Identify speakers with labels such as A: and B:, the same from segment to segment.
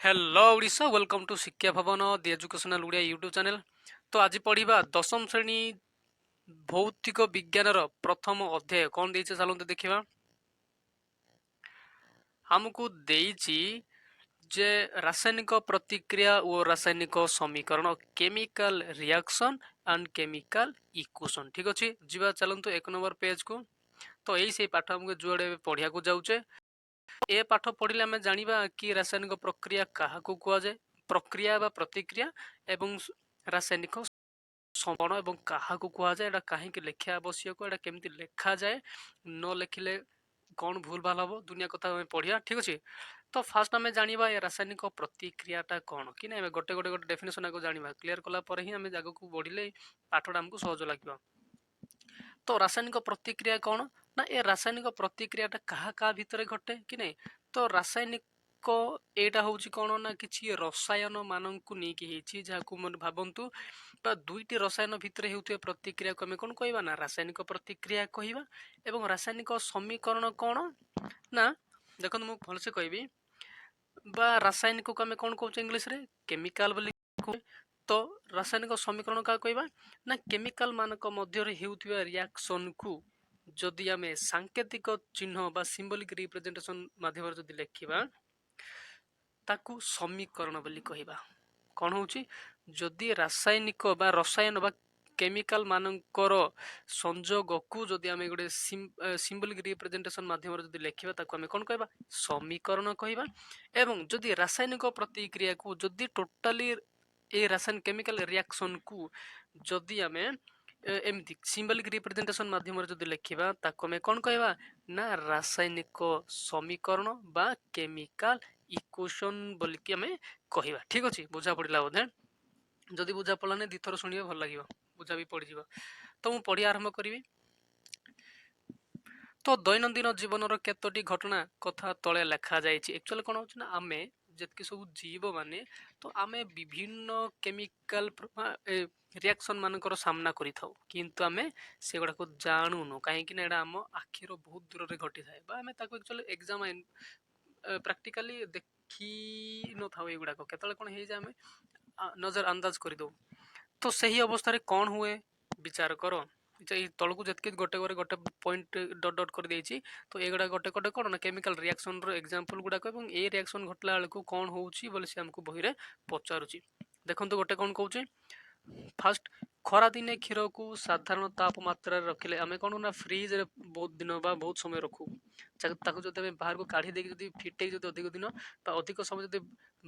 A: Hello Odisha welcome to शिक्षा भवन दि educational Odia YouTube channel. तो आज पढ़िबा दशम श्रेणी भौतिक विज्ञान प्रथम अध्याय कौन देइछे चलते देखिबा। हमको देइछि जे रासायनिक प्रतिक्रिया और रासायनिक समीकरण chemical reaction and chemical equation. ठीक अछि, जीवा चलंतु एक नंबर पेज को। तो यही से पाठ हमको जुआड़े पढ़िया को जाउचे। ए पाठ पढ़िले आमे जानिबा कि रासायनिक प्रक्रिया काहाकू कुआ जाय, प्रक्रिया बा प्रतिक्रिया एवं रासायनिक समण एवं काहाकू कुआ जाय, एटा काहेकि लेखिया आवश्यक, एटा केमिति लेखा जाय, न लेखिले कौन भूल भाल हबो, दुनिया कथा हमें पढ़िया। ठीक अछि, तो फास्ट आमे जानिबा ए रासायनिक प्रतिक्रियाटा कौन कि ना गोटे गोटे गोटे डेफिनेशन आको जानिबा। क्लियर कला पर ही आमे जागको बढ़िले पाठटा हमको सहज लागिबो। तो रासायनिक प्रतिक्रिया कौन ना, ए रासायनिक प्रतिक्रियाटा काहा काहा भितरे घटे कि नहीं। तो रासायनिक एटा होउची कौन ना किछि रसायन मानंकु नेकी हेछि, जाहाकु मन भाबंतु बा दुईटी रसायन भितरे हेउथिबा प्रतिक्रिया को हमें कौन कहबा ना रासायनिक प्रतिक्रिया कहबा। एवं रासायनिक समीकरण कौन ना, देखो मु भलसे कहबी बा रासायनिक को हमें कौन कहउछ इंग्लिश रे केमिकल बोली कहू। तो रासायनिक समीकरण का कहबा ना केमिकल मानक मध्य रे हेउथिबा रिएक्शन को जदि आमे सांकेतिक चिन्ह बा सिंबलिक रिप्रेजेंटेशन माध्यम जदि लेखिबा ताकू समीकरण बोली कहबा। कौन होउची जदि रासायनिक बा रसायन बा केमिकल मानकर संजोग को जदि आमे गोटे सिंबलिक रिप्रेजेंटेशन माध्यम जदि लेखिबा ताकू आमे कौन कहबा समीकरण कहबा। एवं जदि रासायनिक प्रतिक्रिया को जदि टोटाली ए रासायनिक केमिकल रिएक्शन को जदि आमे एमती सिंबलिक रिप्रेजेंटेशन माध्यम जदि लेखिबा ताकू आमे कौन कहबा ना रासायनिक समीकरण बा केमिकल इक्वेशन बोलिकी आमे कहबा। ठीक अछि, बुझा पड़िला बोधे। जदि बुझा पड़ला ने दिथर सुनिबे भल लागिबो, बुझा भी पड़ जिवो। तो मु पढ़िया आरंभ करिवि। तो दैनंदिन जीवन केतोटी घटना कथा तले लेखा जाइछि। एक्चुअली कौन होछि ना आमे जेतके सब जीव माने तो आमे विभिन्न केमिकल रिएक्शन मानकर सामना करि थाउ, किंतु आमे सेगुडा को जानुनु काहे कि ना एडा हम आखिर बहुत दूर रे घटी थाए बा आमे ताको एक्चुअली एग्जामिन प्रैक्टिकली देखि न थाउ। एगुडा को केतले कोन हे जे आमे नजर अंदाज करि दो। तो सही अवस्था रे कौन हुए विचार करो। तलकू जितकी गोटे गोटे गोटे पॉइंट डट डट कर देछि। तो एगुडा गोटे गोटे कौन ना केमिकल रिएक्शन रो एग्जांपल गुडा को एवं ए रिएक्शन घटला बेलकू कौन होउछि बोले से हमको बही रे पचारुछि। देखंतु गोटे कौन कहउछि फास्ट खरा दिने क्षीर को साधारण तापमात्रा रखिले आमे कौन ना फ्रिज रे बहुत दिन बा बहुत समय रखू। ताको जदि आमे बाहर को काढी देकी जदि फिटे जदि अधिक दिन बा अधिक समय जदि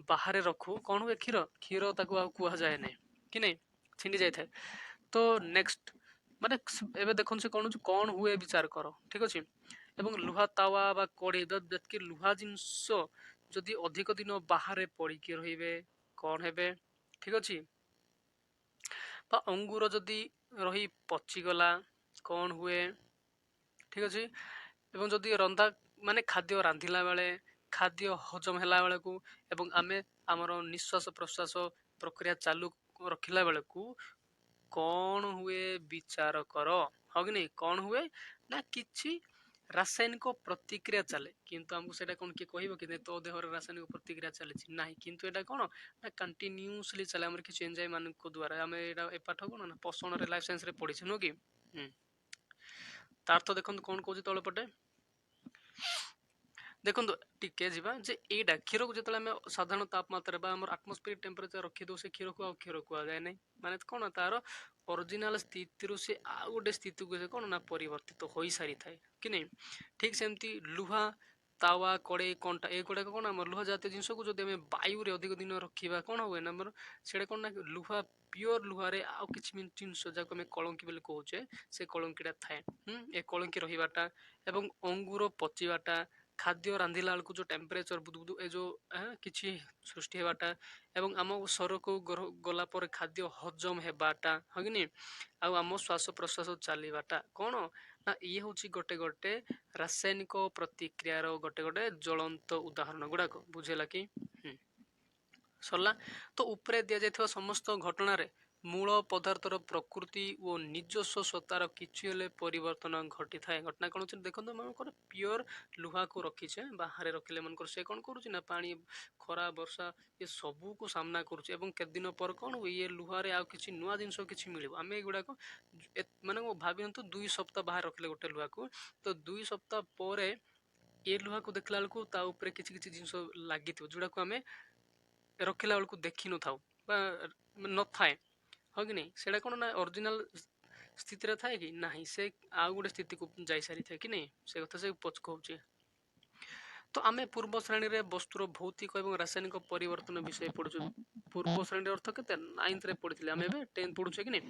A: बाहर रखू कौन हुए क्षीर क्षीर ताको आ कुहा जाय नै कि नै छिंडी जाय थाए। तो नेक्स्ट माने एबे देखन से कौन हुए विचार करो। ठीक अछि, एवं लुहा तावा बा कड़ी जदकि लुहा जिनस जदि अधिक दिन बाहर पड़िकी रहिबे कौन हेबे। ठीक अछि, बा अंगूर जदि रही पचिगला कौन हुए। ठीक अछि, एवं जदि रंधा माने खाद्य रांधिला बेले खाद्य हजम हेला बेले को एवं आमे हमर निश्वास प्रश्वास प्रक्रिया चालू रखिला बेले को कौन हुए विचार करो। हो कि नहीं कौन हुए ना किछि रासायनिक प्रतिक्रिया चले, किंतु हमको सेटा कौन के कहबो कि तो देहर रासायनिक प्रतिक्रिया चले नाही, किंतु एटा कौन ना कंटिन्यूअसली चले हमर किछि एंजाइम मान को द्वारा। हमें एटा ए पाठ कोन ना पोषण रे लाइफ साइंस रे पढिछ नो कि तार तो देखन कौन कहउछि तळे पटे देखो टिके जीवा जे एटा क्षीर को जतले में साधारण तापमात्रा बा हमर एटमॉस्फेरिक टेम्परेचर रखि दो से क्षीर को क्षीर को जाय नै माने कोन तार ओरिजिनल स्थिति रु से आ गोटे स्थिति को कोन ना परिवर्तित होई सारी थाए कि नै। ठीक सेमती लुहा तावा कड़े कंटा ए गुडा कोन हमर लुहा जातीय जिंस को जदि हमें वायु रे अधिक दिन रखिबा कोन होय ना हमर सेडे कोन ना लुहा प्योर लुहा रे आ किछि मिन जिंस जाको हमें कलंकी बोले कहउचे से कलंकीटा थाए। ए कलंकी रहिबाटा एवं अंगूर पचिबाटा खाद्य रांधिला को जो टेम्परेचर बुदबुदु ए जो किछि सृष्टि हेबाटा एवं आम शरीर को गला पर खाद्य हजम हेबाटा हो कि नहीं आ आम श्वास प्रश्वास चलीबाटा कौन ना ये हूँ गोटे गोटे रासायनिक प्रतिक्रियार गोटे गोटे ज्वलंत उदाहरण गुड़ाक बुझेला कि सरला। तो उपरे दि जाइथिबा समस्त घटना रे ମୂଳ ପଦାର୍ଥର ପ୍ରକୃତି ଓ ନିଜସ୍ୱ ସତ୍ତାର କିଛି ହେଲେ ପରିବର୍ତ୍ତନ ଘଟିଥାଏ। ଘଟଣା କ'ଣ ହେଉଛି ଦେଖନ୍ତୁ, ମନେକର ପିଓର ଲୁହାକୁ ରଖିଛେ, ବାହାରେ ରଖିଲେ ମନେକର ସେ କ'ଣ କରୁଛି ନା ପାଣି, ଖରା, ବର୍ଷା ଏ ସବୁକୁ ସାମ୍ନା କରୁଛି ଏବଂ କେତେ ଦିନ ପରେ କ'ଣ ଇଏ ଲୁହାରେ ଆଉ କିଛି ନୂଆ ଜିନିଷ କିଛି ମିଳିବ। ଆମେ ଏଗୁଡ଼ାକ ମାନେ ଭାବିନ୍ତୁ 2 ସପ୍ତାହ ବାହାରେ ରଖିଲେ ଗୋଟେ ଲୁହାକୁ, ତ 2 ସପ୍ତାହ ପରେ ଏ ଲୁହାକୁ ଦେଖିଲା ବେଳକୁ ତା ଉପରେ କିଛି କିଛି ଜିନିଷ ଲାଗିଥିବ ଯୋଉଟାକୁ ଆମେ ରଖିଲା ବେଳକୁ ଦେଖିନଥାଉ ବା ନଥାଏ, ହଁ କି ନାହିଁ? ସେଇଟା କ'ଣ ନା ଅରିଜିନାଲ ସ୍ଥିତିରେ ଥାଏ କି ନାହିଁ, ସେ ଆଉ ଗୋଟେ ସ୍ଥିତିକୁ ଯାଇସାରିଥାଏ କି ନାହିଁ, ସେ କଥା ସେ କହୁଛି। ତ ଆମେ ପୂର୍ବ ଶ୍ରେଣୀରେ ବସ୍ତୁର ଭୌତିକ ଏବଂ ରାସାୟନିକ ପରିବର୍ତ୍ତନ ବିଷୟ ପଢୁଛୁ। ପୂର୍ବ ଶ୍ରେଣୀର ଅର୍ଥ କେତେ? 9th ପଢିଥିଲେ, ଆମେ ଏବେ 10th ପଢୁଛେ କି ନାହିଁ?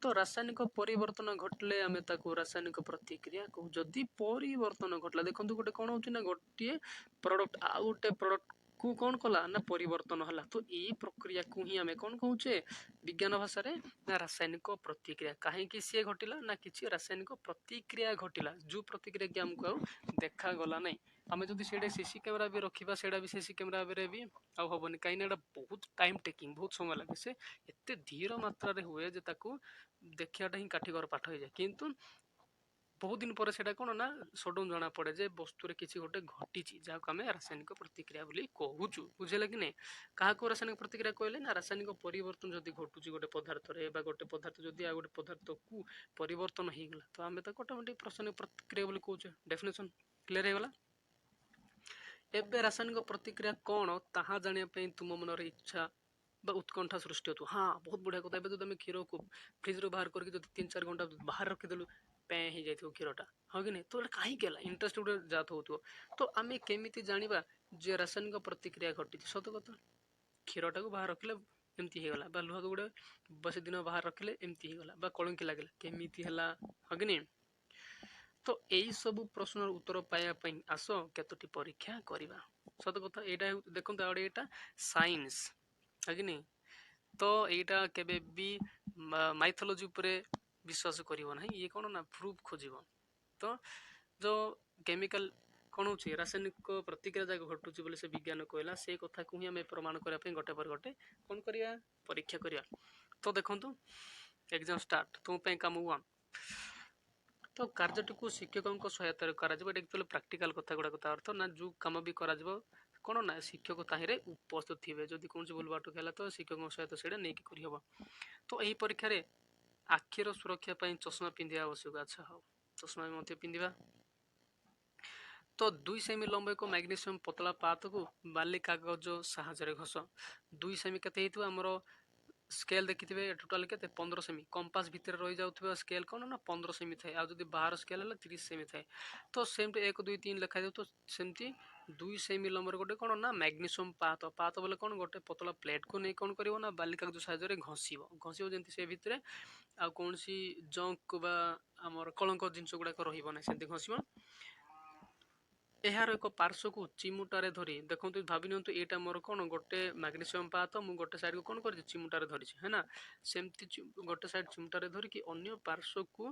A: ତ ରାସାୟନିକ ପରିବର୍ତ୍ତନ ଘଟିଲେ ଆମେ ତାକୁ ରାସାୟନିକ ପ୍ରତିକ୍ରିୟା କହୁ। ଯଦି ପରିବର୍ତ୍ତନ ଘଟିଲା, ଦେଖନ୍ତୁ ଗୋଟେ କ'ଣ ହଉଛି ନା ଗୋଟିଏ ପ୍ରଡକ୍ଟ ଆଉ ଗୋଟେ ପ୍ରଡକ୍ଟ କୁ କ'ଣ କଲା ନା ପରିବର୍ତ୍ତନ ହେଲା, ତ ଏଇ ପ୍ରକ୍ରିୟାକୁ ହିଁ ଆମେ କ'ଣ କହୁଛେ ବିଜ୍ଞାନ ଭାଷାରେ? ନା ରାସାୟନିକ ପ୍ରତିକ୍ରିୟା। କାହିଁକି ସିଏ ଘଟିଲା ନା କିଛି ରାସାୟନିକ ପ୍ରତିକ୍ରିୟା ଘଟିଲା, ଯୋଉ ପ୍ରତିକ୍ରିୟା କି ଆମକୁ ଆଉ ଦେଖାଗଲା ନାହିଁ। ଆମେ ଯଦି ସେଇଟା ସିସି କ୍ୟାମେରା ବି ରଖିବା, ସେଇଟା ବି ସିସି କ୍ୟାମେରାରେ ବି ଆଉ ହବନି, କାହିଁକି ନା ଏଇଟା ବହୁତ ଟାଇମ୍ ଟେକିଂ, ବହୁତ ସମୟ ଲାଗେ, ସେ ଏତେ ଧୀର ମାତ୍ରାରେ ହୁଏ ଯେ ତାକୁ ଦେଖିବାଟା ହିଁ କାଠିକର ପାଠ ହେଇଯାଏ। କିନ୍ତୁ ବହୁତ ଦିନ ପରେ ସେଇଟା କ'ଣ ନା ସଡନ୍ ଜଣା ପଡେ ଯେ ବସ୍ତୁରେ କିଛି ଗୋଟେ ଘଟିଛି, ଯାହାକୁ ଆମେ ରାସାୟନିକ ପ୍ରତିକ୍ରିୟା ବୋଲି କହୁଛୁ। ବୁଝିଲେ କି ନାହିଁ? କାହାକୁ ରାସାୟନିକ ପ୍ରତିକ୍ରିୟା କହିଲେ? ନା ରାସାୟନିକ ପରିବର୍ତ୍ତନ ଯଦି ଘଟୁଛି ଗୋଟେ ପଦାର୍ଥରେ, ବା ଗୋଟେ ପଦାର୍ଥ ଯଦି ଆଉ ଗୋଟେ ପଦାର୍ଥକୁ ପରିବର୍ତ୍ତନ ହେଇଗଲା, ତ ଆମେ ତାକୁ ଅଟୋମେଟିକ ରାସାୟନିକ ପ୍ରତିକ୍ରିୟା ବୋଲି କହୁଛେ। ଡେଫିନେସନ କ୍ଲିୟର ହେଇଗଲା? ଏବେ ରାସାୟନିକ ପ୍ରତିକ୍ରିୟା କ'ଣ ତାହା ଜାଣିବା ପାଇଁ ତୁମ ମନରେ ଇଚ୍ଛା ବା ଉତ୍କଣ୍ଠା ସୃଷ୍ଟି ହେଉଥିବ। ହଁ, ବହୁତ ବଢିଆ କଥା। ଏବେ ଯଦି ଆମେ କ୍ଷୀରକୁ ଫ୍ରିଜରୁ ବାହାର କରିକି ଯଦି 3-4 ଘଣ୍ଟା ବାହାରେ ରଖିଦେଲୁ, ପେଁ ହେଇଯାଇଥିବ କ୍ଷୀରଟା, ହଁ କି ନାହିଁ? ତ ଏଇଟା କାହିଁକି ହେଲା, ଇଣ୍ଟରେଷ୍ଟ ଗୋଟେ ଜାତ ହଉଥିବ। ତ ଆମେ କେମିତି ଜାଣିବା ଯେ ରାସାୟନିକ ପ୍ରତିକ୍ରିୟା ଘଟିଛି? ସତ କଥା, କ୍ଷୀରଟାକୁ ବାହାର ରଖିଲେ ଏମିତି ହେଇଗଲା, ବା ଲୁହାକୁ ଗୋଟେ ବେଶୀ ଦିନ ବାହାର ରଖିଲେ ଏମିତି ହେଇଗଲା, ବା କଳଙ୍କି ଲାଗିଲା, କେମିତି ହେଲା, ହଁ କି ନାହିଁ? ତ ଏଇ ସବୁ ପ୍ରଶ୍ନର ଉତ୍ତର ପାଇବା ପାଇଁ ଆସ କେତୋଟି ପରୀକ୍ଷା କରିବା। ସତ କଥା, ଏଇଟା ଦେଖନ୍ତୁ, ଆଉ ଏଇଟା ସାଇନ୍ସ, ହଁ କି ନାହିଁ? ତ ଏଇଟା କେବେ ବି ମାଇଥୋଲୋଜି ଉପରେ ବିଶ୍ୱାସ କରିବ ନାହିଁ, ଇଏ କ'ଣ ନା ପ୍ରୁଫ୍ ଖୋଜିବ। ତ ଯୋଉ କେମିକାଲ କ'ଣ ହେଉଛି, ରାସାୟନିକ ପ୍ରତିକ୍ରିୟା ଯାକ ଘଟୁଛି ବୋଲି ସେ ବିଜ୍ଞାନ କହିଲା, ସେ କଥାକୁ ହିଁ ଆମେ ପ୍ରମାଣ କରିବା ପାଇଁ ଗୋଟେ ପରେ ଗୋଟେ କ'ଣ କରିବା? ପରୀକ୍ଷା କରିବା। ତ ଦେଖନ୍ତୁ, ଏକ୍ସାମ୍ ଷ୍ଟାର୍ଟ। ତୁମ ପାଇଁ କାମ 1। ତ କାର୍ଯ୍ୟଟିକୁ ଶିକ୍ଷକଙ୍କ ସହାୟତାରେ କରାଯିବ। ଏଇଟା ଆକ୍ଚୁଆଲି ପ୍ରାକ୍ଟିକାଲ କଥା ଗୁଡ଼ାକ, ତା ଅର୍ଥ ନା ଯେଉଁ କାମ ବି କରାଯିବ କ'ଣ ନା ଶିକ୍ଷକ ତାହିଁରେ ଉପସ୍ଥିତ ଥିବେ। ଯଦି କୌଣସି ଭୁଲ ବାଟ ହେଲା ତ ଶିକ୍ଷକଙ୍କ ସହିତ ସେଇଟା ନେଇକି କରିହେବ। ତ ଏହି ପରୀକ୍ଷାରେ ଆଖିର ସୁରକ୍ଷା ପାଇଁ ଚଷମା ପିନ୍ଧିବା ଆବଶ୍ୟକ। ଆଚ୍ଛା, ହଉ, ଚଷମା ବି ମଧ୍ୟ ପିନ୍ଧିବା। ତ 2 ସେମି ଲମ୍ବ ଏକ ମ୍ୟାଗ୍ନେସିୟମ ପତଳା ପାତକୁ ବାଲି କାଗଜ ସାହାଯ୍ୟରେ ଘଷ। 2 ସେମି କେତେ ହେଇଥିବ? ଆମର ସ୍କେଲ ଦେଖିଥିବେ, ଟୋଟାଲ କେତେ? 15 ସେମି। କମ୍ପାସ ଭିତରେ ରହିଯାଉଥିବା ସ୍କେଲ କ'ଣ ନା 15 ସେମି ଥାଏ, ଆଉ ଯଦି ବାହାର ସ୍କେଲ ହେଲା 30 ସେମି ଥାଏ। ତ ସେମିତି 1 2 3 ଲେଖାଯାଉ, ତ ସେମିତି 2 ସେମି ଲମ୍ବରେ ଗୋଟେ କ'ଣ ନା ମ୍ୟାଗ୍ନେସିୟମ ପାତ। ପାତ ବୋଲେ କ'ଣ? ଗୋଟେ ପତଳା ପ୍ଲେଟକୁ ନେଇ କ'ଣ କରିବ ନା ବାଲି କାଗଜ ସାହାଯ୍ୟରେ ଘଷିବ। ଘଷିବ ଯେମିତି ସେ ଭିତରେ ଆଉ କୌଣସି ଜଙ୍କ ବା ଆମର କଳଙ୍କ ଜିନିଷ ଗୁଡ଼ାକ ରହିବ ନାହିଁ, ସେମିତି ଘଷିବ। ଏହାର ଏକ ପାର୍ଶ୍ୱକୁ ଚିମୁଟାରେ ଧରି, ଦେଖନ୍ତୁ, ଭାବି ନିଅନ୍ତୁ ଏଇଟା ମୋର କ'ଣ ଗୋଟେ ମ୍ୟାଗ୍ନେସିୟମ ପାତ, ମୁଁ ଗୋଟେ ସାଇଡକୁ କ'ଣ କରିଛି? ଚିମୁଟାରେ ଧରିଛି, ହେ ନା? ସେମିତି ଗୋଟେ ସାଇଡ ଚିମୁଟାରେ ଧରିକି ଅନ୍ୟ ପାର୍ଶ୍ୱକୁ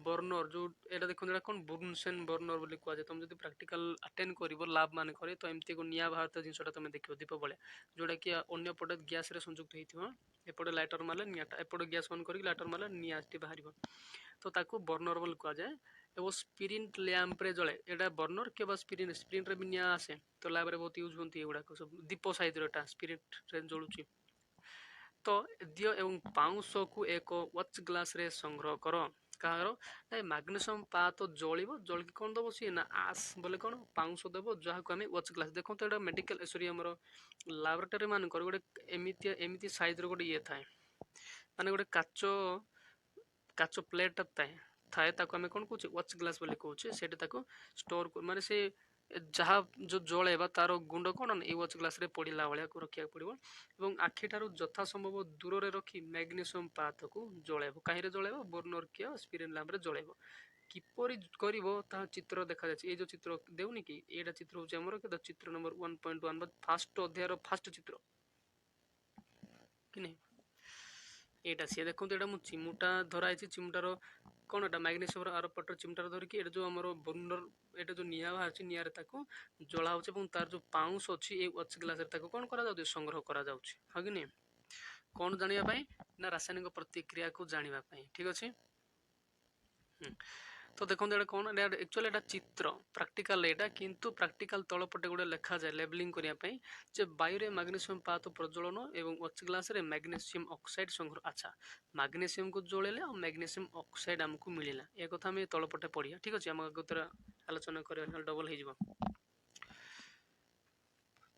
A: ବର୍ଣ୍ଣର, ଯୋଉ ଏଇଟା ଦେଖନ୍ତୁ, ଏଇଟା କ'ଣ ବୁନସେନ୍ ବର୍ଣ୍ଣର ବୋଲି କୁହାଯାଏ। ତମେ ଯଦି ପ୍ରାକ୍ଟିକାଲ ଆଟେଣ୍ଡ କରିବ ଲାବ୍ ମାନେ କରି, ତ ଏମିତି ଏକ ନିଆଁ ବାହାରୁଥିବା ଜିନିଷଟା ତମେ ଦେଖିବ ଦୀପ ଭଳିଆ, ଯୋଉଟା କି ଅନ୍ୟ ପଟେ ଗ୍ୟାସରେ ସଂଯୁକ୍ତ ହେଇଥିବ। ଏପଟେ ଲାଇଟର ମାରିଲେ ନିଆଁଟା, ଏପଟେ ଗ୍ୟାସ୍ ଅନ୍ କରିକି ଲାଇଟର ମାରିଲେ ନିଆଁଟି ବାହାରିବ। ତ ତାକୁ ବର୍ଣ୍ଣର ବୋଲି କୁହାଯାଏ। ଏବଂ ସ୍ପିରିଟ ଲ୍ୟାମ୍ପରେ ଜଳେ, ଏଇଟା ବର୍ଣ୍ଣର କିମ୍ବା ସ୍ପିରିଟରେ ବି ନିଆଁ ଆସେ, ତ ଲ୍ୟାବରେ ବହୁତ ୟୁଜ୍ ହୁଅନ୍ତି ଏଗୁଡ଼ାକ ସବୁ। ଦୀପ ସାଇଜର ଏଟା ସ୍ପିରିଟରେ ଜଳୁଛି। ତ ଦିଅ ଏବଂ ପାଉଁଶକୁ ଏକ ୱାଚ୍ ଗ୍ଲାସରେ ସଂଗ୍ରହ କର। କାହାର? ମ୍ୟାଗ୍ନେସିୟମ ପାତ ଜଳିବ, ଜଳିକି କ'ଣ ଦେବ ସିଏ? ନା ଆସ୍ ବୋଲେ କ'ଣ? ପାଉଁଶ ଦେବ, ଯାହାକୁ ଆମେ ୱାଚ୍ ଗ୍ଲାସ। ଦେଖନ୍ତୁ, ଏଇଟା ମେଡିକାଲ ସରି ଆମର ଲାବୋରେଟୋରୀ ମାନଙ୍କର ଗୋଟେ ଏମିତି ସାଇଜର ଗୋଟେ ଇଏ ଥାଏ, ମାନେ ଗୋଟେ କାଚ ପ୍ଲେଟ ଥାଏ, ତାକୁ ଆମେ କ'ଣ କହୁଛେ? ୱାଚ୍ ଗ୍ଲାସ ବୋଲି କହୁଛେ। ସେଇଟା ତାକୁ ଷ୍ଟୋର, ମାନେ ସେ ଯାହା ଯୋଉ ଜଳେଇବା ତାର ଗୁଣ୍ଡ କ'ଣ ନା ଏଇ ୱାଚ୍ ଗ୍ଲାସରେ ପଡ଼ିଲା ଭଳିଆ ରଖିବାକୁ ପଡ଼ିବ। ଏବଂ ଆଖିଠାରୁ ଯଥା ସମ୍ଭବ ଦୂରରେ ରଖି ମ୍ୟାଗ୍ନେସିୟମ ପାତକୁ ଜଳାଇବ। କାହିଁରେ ଜଳାଇବ? ବର୍ଣ୍ଣର କିମ୍ବା ସ୍ପିରିଟ ଲ୍ୟାମ୍ପରେ ଜଳାଇବ। କିପରି କରିବ ତାହା ଚିତ୍ର ଦେଖାଯାଉଛି। ଏଇ ଯୋଉ ଚିତ୍ର ଦେଉନି କି, ଏଇଟା ଚିତ୍ର ହେଉଛି ଆମର କେତେ? ଚିତ୍ର ନମ୍ବର 1.1 ବା ଫାଷ୍ଟ ଅଧ୍ୟାୟର ଫାଷ୍ଟ ଚିତ୍ର କି ନାହିଁ? ଏଇଟା ସିଏ ଦେଖନ୍ତୁ, ଏଇଟା ମୁଁ ଚିମୁଟା ଧରା ହେଇଛି। ଚିମୁଟାର କ'ଣ ଏଟା? ମ୍ୟାଗ୍ନେସିୟମର ଆର ପଟର ଚିମୁଟାରେ ଧରିକି ଏଇଟା ଯୋଉ ଆମର ବର୍ଣ୍ଣର, ଏଇଟା ଯୋଉ ନିଆଁ ବାହାରିଛି, ନିଆଁରେ ତାକୁ ଜଳା ହଉଛି ଏବଂ ତାର ଯୋଉ ପାଉଁଶ ଅଛି ଏଇ ୱାଚ୍ ଗ୍ଲାସରେ ତାକୁ କ'ଣ କରାଯାଉଛି? ସଂଗ୍ରହ କରାଯାଉଛି, ହଁ କି ନାହିଁ? कौन जानिबा पई ना रासायनिक प्रतिक्रिया को जानिबा पई ठीक अछि। तो देखो ये कौन एक्चुअली एटा चित्र प्रैक्टिकल एटा किंतु प्रैक्टिकल तलपटे गोटे लिखा जाए लेबलिंग करिया पई जे वायु रे मैग्नीशियम पात प्रज्वलन एवं अच्छ ग्लास रे मैग्नीशियम ऑक्साइड संग्रह अच्छा मैग्नीशियम को जोड़ेले और मैग्नीशियम ऑक्साइड हमको मिलिला ए कथा हम तलपटे पढ़िया ठीक अछि। हम गतर आलोचना करिया डबल हे जिवो।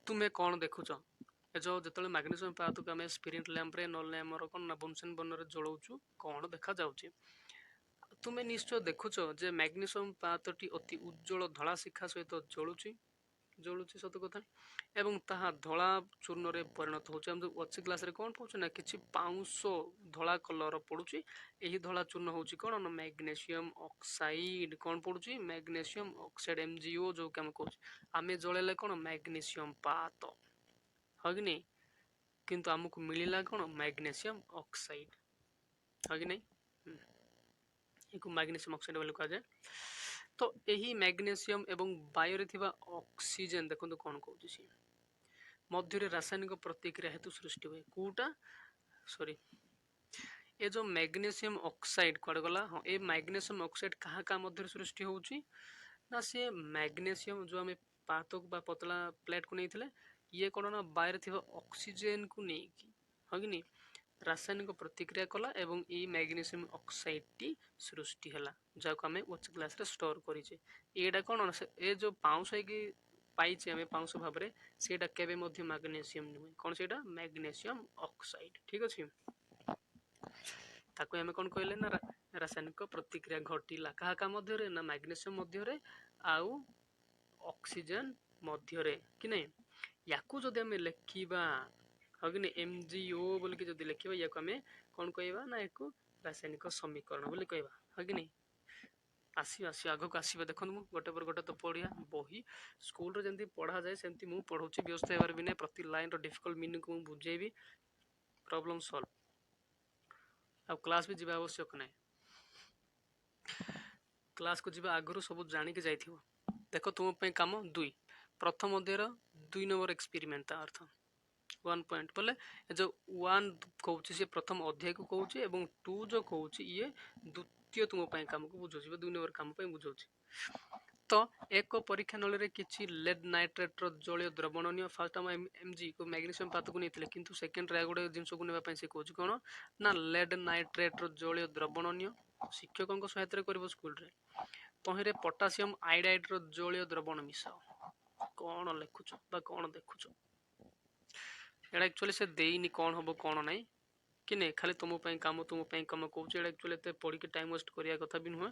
A: तुमे कौन देखुच ए जो जतले मैग्नीशियम पात को हम स्पिरिट लैंप रे नले हमर कोन ना बुनसेन बन रे जळौचु कौन देखा जाउची। तुमे निश्चय देखुच जे मैग्नीशियम पातटी अति उज्जवल धला शिखा सहित जळुची सत कथा एवं ताहा धला चूर्ण रे परिणत होचे। हम अच्छी ग्लास रे कोन पहुचे ना किछि पाउंस धला कलर पडुची एही धला चूर्ण होची कोन ना मैग्नीशियम ऑक्साइड कोन पडुची मैग्नीशियम ऑक्साइड MgO जो के हम कहूची आमे जळेले कोन मैग्नीशियम पात हो कि नहीं किंतु हमको मिलिला कोन मैग्नीशियम ऑक्साइड हो कि नहीं इको मैग्नीशियम ऑक्साइड बोली कहा जाए। तो यही मैग्नीशियम एवं वायु रे थिबा ऑक्सीजन देखो कौन कहूची सी मध्य रासायनिक प्रतिक्रिया हेतु सृष्टि हुए कोटा सॉरी ये जो मैग्नीशियम ऑक्साइड कड़े गला हाँ ये मैग्नीशियम ऑक्साइड कहाँ कहाँ मध्य सृष्टि होउची ना से मैग्नीशियम जो आम पातक बा पतला प्लेट को नहीं थिले ये कौन ना बाहर थिबा ऑक्सीजन को नहीं कि हाँ कि नहीं रासायनिक प्रतिक्रिया कला एवं ई मैग्नीशियम ऑक्साइड टी सृष्टि हला जाको हमें उच्च ग्लास रे स्टोर करिचे एडा कोन ए जो पाउस है कि पाइचे हमें पाउस भाव रे सेटा केबे मध्य मैग्नीशियम नुहे कोन सेटा मैग्नीशियम ऑक्साइड ठीक अछि। ताको हमें कोन कहले ना रासायनिक प्रतिक्रिया घटिला कहा का मध्य रे ना मैग्नीशियम मध्य रे आउ ऑक्सीजन मध्य रे कि नहीं याकू जदि हमें लेखिबा हगिने MgO बोल के जदि लिखिबा या को हमें कोन कहबा ना एको रासायनिक समीकरण बोली कहबा हगिने आसी आगो को आसीबा देखन मु गोटे पर गोटे तो पढ़िया बही स्कूल रे जंती पढ़ा जाए सेमती मु पढ़ौची व्यस्त हेबार बिना प्रति लाइन रो डिफिकल्ट मीनिंग को बुझेबी प्रॉब्लम सॉल्व अब क्लास भी जीवा आवश्यक नहीं क्लास को जीवा आगु सब जानी के जाइथिबो देखो तुम पे काम 2 प्रथम अध्याय 2 नंबर एक्सपेरिमेंट अर्थ 1 पॉइंट बोले जो 1 कहूची से प्रथम अध्याय को कहूची एवं 2 जो कहूची ये द्वितीय तुम पे काम को बुझौची 2 नंबर काम पे बुझौची। तो एक परीक्षा नल रे किछि लेड नाइट्रेट रो जलीय द्रवणनीय फर्स्ट हम Mg को मैग्नीशियम पात को नेथिले किंतु सेकंड रे गोटे जिंस को नेबा पई से कहूची कोन ना लेड नाइट्रेट रो जलीय द्रवणनीय शिक्षकों को सहायता करबो स्कूल रे तहिरे पोटासियम आयोडाइड रो जलीय द्रवण मिसाओ कौन लिखुछ बा कौन देखुछ एटा एक्चुअली से देइनी कौन हबो कौन नहीं कि नहीं खाली तुम काम कहूँ एटा एक्चुअली एते पढ़ी के टाइम वेस्ट करिया कथा भी नुह।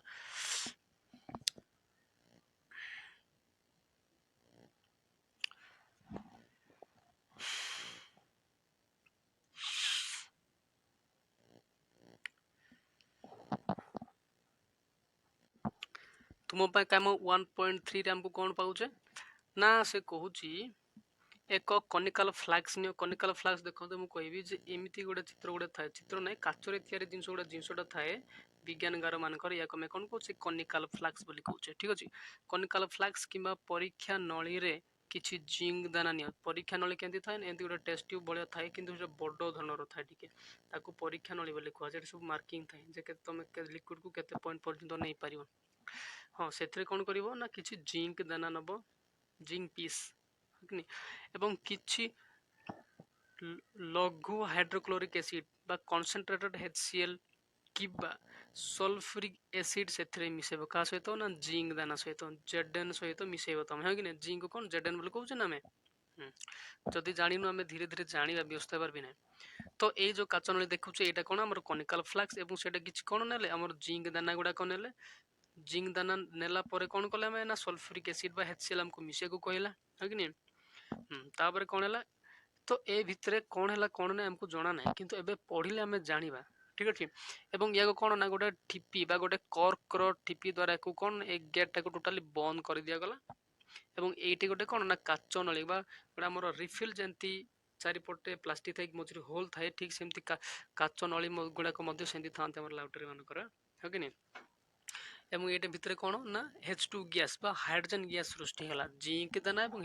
A: तुम काम 1.3 रे हमको कौन पाउचे ना से कहूची एक कनिकाल फ्लाक्स नियो कनिकाल फ्लाक्स देखो तो मु कहबी जे एमिति गोटे चित्र गोटे थाए चित्र नै काचरे तयारी जिंस गोटे जिंसटा थाए विज्ञानगार मानकर या कमे कोन कहूचे कनिकाल फ्लाक्स बोली कहूचे ठीक अछि। कनिकाल फ्लाक्स किबा परीक्षा नळी रे किछि जिंक दाना नियो परीक्षा नळी केंति थाए एंति गोटे टेस्ट ट्यूब बळिया थाए किंतु जे बडो धनर थाए टिके ताको परीक्षा नळी बोली कहै जे सब मार्किंग थाए जे के तमे लिक्विड को केते पॉइंट पर्यंत नै पारिबो हाँ से कौन कर ना कि जिंक दाना नब जिंक पीस एवं किछि लघु हाइड्रोक्लोरिक एसिड बा कॉन्सेंट्रेटेड HCl किबा सल्फ्यूरिक एसिड से मिसेब का सहित ना जिंक दाना सहित जेडन सहित मिसेब तुम है कि जिंक कौन जेडन बोले कहूँ ना जदि जानिनु आम धीरे धीरे जाना व्यस्त होबार भी ना। तो ये जो काच नली देखुचे यहाँ कौन आम कनिकाल फ्लाक्स और से कौन ने आम जिंक दाना गुड़ाक ने जिंक दाना नेला परे कौन कले आम ना सल्फ्यूरिक एसिड बा HCl हमको मिसे को कहला है कि तापर कौन है तो ए भितर कौन है कौन ना हमको जना ना किंतु एबे पढ़िले आम जानिबा ठीक अच्छे। एवं या कौन ना गोटे ठीपी बा गोटे कर्क ठीपी द्वारा को कौन ए गेट को टोटाली बंद कर दिया गला एवं एटी गोटे कौन ना काच नली बा गोटे आमर रिफिल जंती चारिपटे प्लास्टिक थाई मझे होल थाए ठीक सेमती काच नली गुड़ाक सेमती था लैबोरेटरी मानकर है कि ଏବଂ ଏଇଟା ଭିତରେ କ'ଣ ନା H2 ଗ୍ୟାସ୍ ବା ହାଇଡ୍ରୋଜେନ୍ ଗ୍ୟାସ୍ ସୃଷ୍ଟି ହେଲା ଜିଙ୍କ ଦାନା ଏବଂ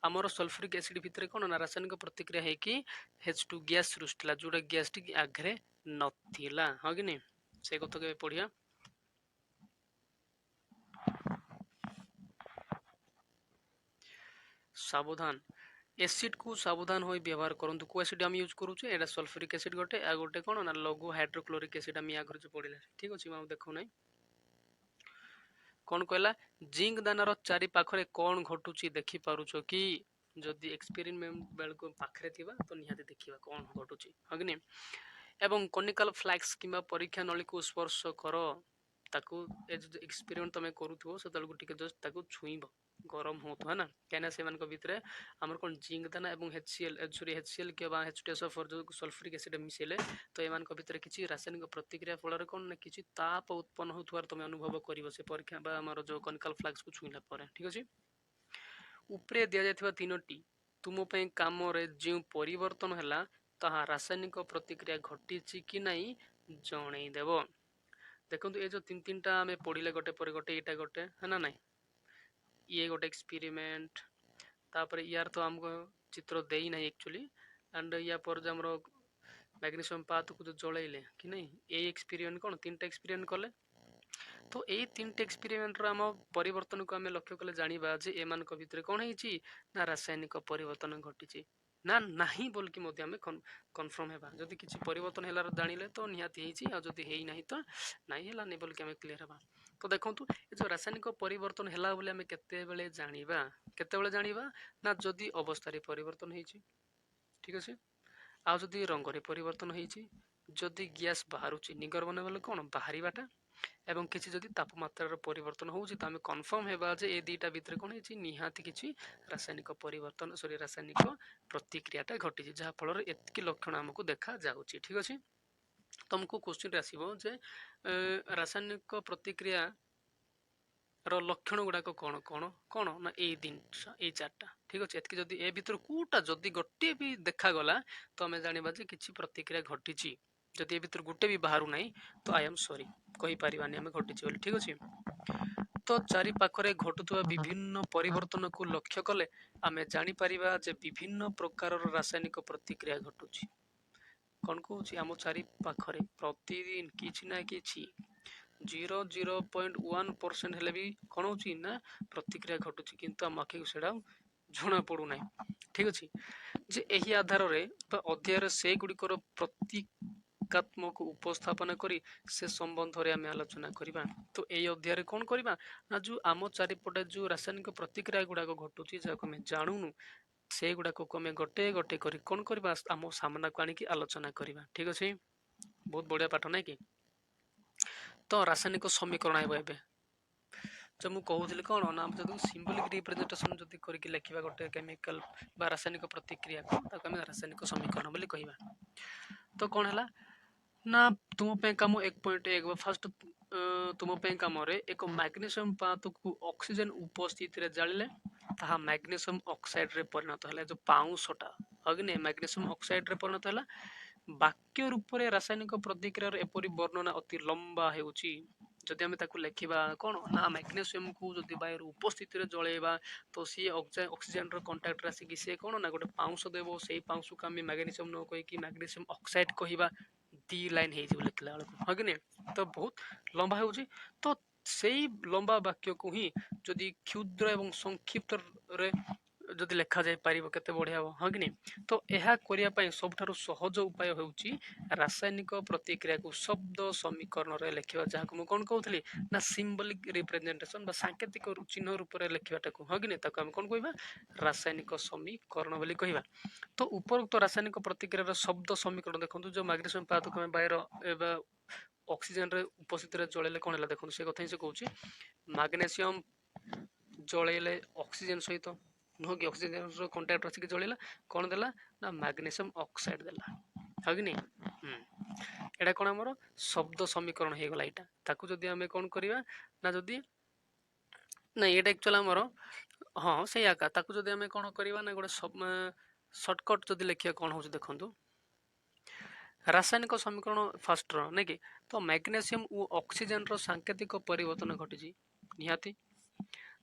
A: ଆମର ସଲଫ୍ୟୁରିକ୍ ଏସିଡ୍ ଭିତରେ କ'ଣ ନା ରାସାୟନିକ ପ୍ରତିକ୍ରିୟା ହେଇକି H2 ଗ୍ୟାସ୍ ସୃଷ୍ଟି ହେଲା, ଯୋଉଟା ଗ୍ୟାସ୍ ଟି ଆଗରେ ନଥିଲା। ହଁ କି ନାଇଁ, ସେ କଥା କେବେ ପଢିବା। ସାବଧାନ, एसिड को सावधान हो व्यवहार करंतु। को एसिड हम यूज करूचे, एटा सल्फ्यूरिक एसिड गोटे आ गोटे कोन ना लघु हाइड्रोक्लोरिक एसिड हम या घर पड़िले, ठीक अछि। हम देखौ नै कोन कहला, जिंक दानार चारि पाखरे कोन घटुची देखि पारुछो कि, जदि एक्सपेरिमेंट बेल को पाखरे थिबा तो निहाते देखिबा कोन घटुची, हगने। एवं कोनिकल फ्लैक्स किबा परीक्षा नली को स्पर्श करो, ताकू ए जो एक्सपेरिमेंट तमे करूथो से तलको टिके जस्ट ताकू छुईबो, गरम होतो है ना, कहना से मान को भितरे हमर कोन जिंक दाना एवं HCl सॉरी HCl के बा H2SO4 जो सल्फ्यूरिक एसिड मिसेले तो एमान को भितरे किछि रासायनिक प्रतिक्रिया फलरे कोन ना किछि ताप उत्पन्न होतुवार तमे अनुभव करिवो से परीक्षा बा हमर जो कोनिकल फ्लैक्स को छुईला परे, ठीक अछि। उपरे दिया जायथिबा तीनोटी तुम पे काम रे जे परिवर्तन हैला ताहा रासायनिक प्रतिक्रिया घटिछि कि नै जणै देबो। देखंतु ए जो तीन तीनटा हमें पढ़िले गोटे पर गोटे, एटा गोटे है ना, नहीं ये गोटे एक्सपेरिमेंट, तापर यार तो हमको चित्र देई नहीं एक्चुअली, एंड या पर जो हमरो मैग्नीशियम पात को जो जळैले कि नहीं, ए एक्सपेरिमेंट कोन तीनटा एक्सपेरिमेंट कले, तो ए तीनटा एक्सपेरिमेंट रो हम परिवर्तन को हमें लक्ष्य कले जानिबा जे एमान को भितर कोन हेछि ना रासायनिक परिवर्तन घटिछि ना नाही बोल कि मध्ये हमें कन्फर्म हेबा। जदि किछि परिवर्तन हेलार जानिले तो निहाती हेछि, आ जदि हेइ नाही तो नाही हेला नै बोल कि हमें क्लियर हेबा। तो देखंतु ए जो रासायनिक परिवर्तन हेला बोले हमें केते बेले जानिबा ना जदि अवस्था रे परिवर्तन हेछि, ठीक अछि, आ जदि रंग रे परिवर्तन हेछि, जदि गैस बाहरुछि निगर्मन बोले कोन बाहरिबाटा, एवं किछि जदि तापमात्रा परिवर्तन होउछि त हमें कन्फर्म हेबा जे ए दुईटा भितर कोन हेछि निहाती किछि रासायनिक परिवर्तन सॉरी रासायनिक प्रतिक्रियाटा घटिछि, जहा फल रे एतकी लक्षण हमकु देखा जाउछि, ठीक अछि। तुमको क्वेश्चन रे आसीबो जे रासायनिक प्रतिक्रिया रो लक्षण गुडाक कोन कोन कोन ना ए दिन ए चारटा, ठीक अछि। एतकी जदि ए भितर कोटा जदि गोटे भी देखा गला तो हमें जानिबा जे किछि प्रतिक्रिया घटिछि, जदि ए भितर गुटे भी बाहरु नाही तो आई एम सॉरी कहि परिबानी हमें घटिछि बोली, ठीक अछि। तो चारि पाखरे घटुवा विभिन्न परिवर्तन को लक्ष्य कले आमे जानि परिबा जे विभिन्न प्रकार रासायनिक प्रतिक्रिया घटुछि। कौन कहूँ आम चारि पाखरे प्रतिदिन किछि ना किछि 0.1% हेले भी कौन होची ना प्रतिक्रिया घटुछि, किंतु आम आखि सेडा जणा पड़ू ना, ठीक अछि। जे एही आधार रे अध्ययन से गुड़िकर प्रतीकात्मक उपस्थापन करी से संबंध रे आमे आलोचना करिबा। तो एही अध्ययन कौन करिबा ना जो आम चारिपटे जो रासायनिक प्रतिक्रिया गुड़ाक घटुछि जाको आमे जानुनु से गुड़ाक आमे गोटे गोटे करी कौन करिबा आम सामना को आनिकी आलोचना करिबा, ठीक अछि। बहुत बढ़िया पाठ नै कि। तो रासायनिक समीकरण आइबो एबे जो मु कहूଥିଲି कोन ना जदि सिंबॉलिक रिप्रेजेंटेशन जदि करके लिखिबा गोटे केमिकल बा रासायनिक प्रतिक्रिया को ताको हम रासायनिक समीकरण बोली कहिबा। तो कोन हला ना तुम पे काम 1.1 फर्स्ट तुम पे काम रे एक मैग्नीशियम पात को ऑक्सीजन उपस्थिति रे जाळिले ताहा मैग्नीशियम ऑक्साइड रे परिणत हला, जो पाउंसटा अग्नि मैग्नीशियम ऑक्साइड रे परिणत हला। वाक्य रूप रे रासायनिक प्रतिक्रिया रे एपरि वर्णना अति लंबा हेउची, जदि आमे ताकू लेखिबा कोन ना मैग्नीशियम को जदि बायर उपस्थिति रे जळेबा तो सी ऑक्सीजन रो कांटेक्ट रासी कि से कोन ना गोटे पाउंस देबो, सेही पाउंस को आमे मैग्नीशियम न कहि कि मैग्नीशियम ऑक्साइड कहिबा, दी लाइन हे जिवो लिखला बेलको हगने। तो बहुत लंबा हेउची, तो सेही लंबा वाक्य को ही जदि क्षुद्र एवं संक्षिप्त रे जदि लेखा जाय पारिबो केते बढ़िया हो हगने। तो एहा करिया पय सबठारु सहज उपाय हेउची रासायनिक प्रतिक्रिया को शब्द समीकरण रे लेखिबा, जाहा को कोन कहउथली ना सिंबॉलिक रिप्रेजेंटेशन बा सांकेतिक चिन्ह रूप रे लेखिबाटा को हगने ताको हम कोन कहिबा रासायनिक समीकरण बोली कहिबा। तो उपरोक्त रासायनिक प्रतिक्रिया शब्द समीकरण देखंतु जो मैग्नीशियम पात को बायर एबा ऑक्सीजन रे उपस्थिति रे जळेले कोन हला देखंतु से कथा ही से कहउची मैग्नीशियम जळेले ऑक्सीजन सहित नो कि ऑक्सीजन रो कांटेक्ट रछि कि जळेला कोन देला ना मैग्नीशियम ऑक्साइड देला हगनी। एडा कोन हमरो शब्द समीकरण हे गला, एटा ताकू जदि हमें कोन करिवा ना जदि ना एटा एक्चुअल हमरो हां से आका ताकू जदि हमें कोन करिवा ना गोटे शॉर्टकट जदि लेखिया कोन होछ देखंतु ରାସାୟନିକ ସମୀକରଣ ଫାଷ୍ଟର ନାଇଁ କି ତ ମ୍ୟାଗ୍ନେସିୟମ ଓ ଅକ୍ସିଜେନର ସାଙ୍କେତିକ ପରିବର୍ତ୍ତନ ଘଟିଛି ନିହାତି।